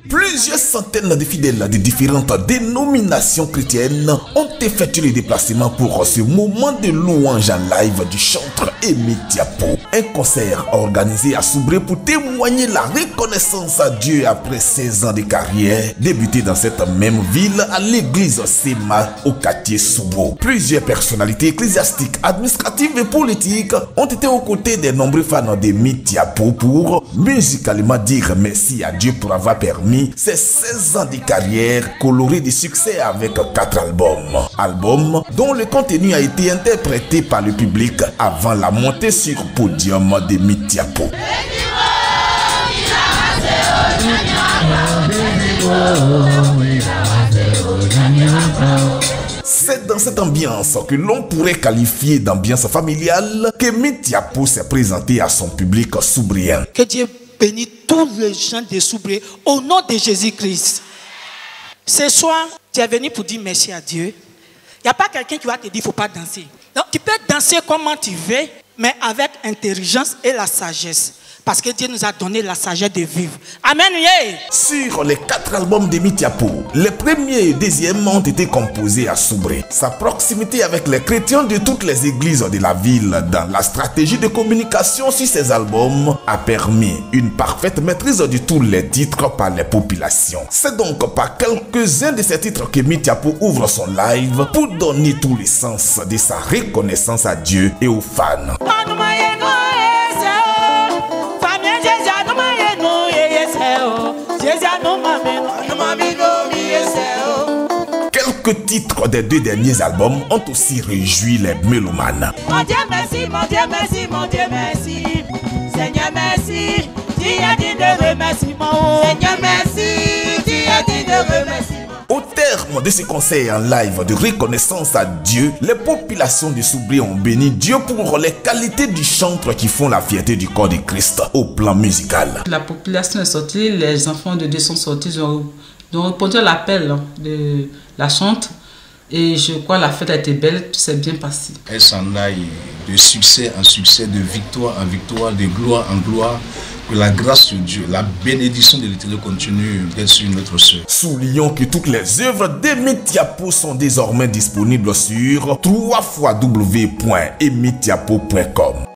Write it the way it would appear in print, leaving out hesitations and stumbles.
Plusieurs centaines de fidèles de différentes dénominations chrétiennes ont effectué le déplacement pour ce moment de louange en live du chanteur Aimé Diapo. Un concert organisé à Soubré pour témoigner la reconnaissance à Dieu après 16 ans de carrière, débuté dans cette même ville à l'église Sema au quartier Soubo. Plusieurs personnalités ecclésiastiques, administratives et politiques ont été aux côtés des nombreux fans d'Aimé Diapo pour musicalement dire merci à Dieu pour avoir permis ses 16 ans de carrière colorés de succès avec 4 albums. Albums dont le contenu a été interprété par le public avant la montée sur podium d'Aimé Diapo. C'est dans cette ambiance que l'on pourrait qualifier d'ambiance familiale qu'Aimé Diapo s'est présenté à son public soubrien. Que Dieu bénisse tous les gens de Soubré au nom de Jésus-Christ. Ce soir, tu es venu pour dire merci à Dieu. Il n'y a pas quelqu'un qui va te dire qu'il ne faut pas danser. Donc, tu peux danser comment tu veux, mais avec intelligence et la sagesse. Parce que Dieu nous a donné la sagesse de vivre. Amen. Yeah. Sur les 4 albums d'Aimé Diapo, les premiers et deuxièmes ont été composés à Soubré. Sa proximité avec les chrétiens de toutes les églises de la ville dans la stratégie de communication sur ces albums a permis une parfaite maîtrise de tous les titres par les populations. C'est donc par quelques-uns de ces titres qu'Aimé Diapo ouvre son live pour donner tout le sens de sa reconnaissance à Dieu et aux fans. Quelques titres des 2 derniers albums ont aussi réjoui les mélomanes. Mon Dieu merci, mon Dieu merci, mon Dieu merci. Seigneur merci, Dieu dit de remerciements. Seigneur merci, Dieu dit de remerciements. Au terme de ce concert en live de reconnaissance à Dieu, les populations de Soubré ont béni Dieu pour les qualités du chanteur qui font la fierté du corps de Christ au plan musical. La population est sortie, les enfants de Dieu sont sortis, ils ont répondu à l'appel de la chante et je crois que la fête a été belle, tout s'est bien passé. Elle s'en aille de succès en succès, de victoire en victoire, de gloire en gloire. Que la grâce de Dieu, la bénédiction de l'Éternel continue d'être sur notre sœur. Soulignons que toutes les œuvres d'Aimé Diapo sont désormais disponibles sur www.aimediapo.com.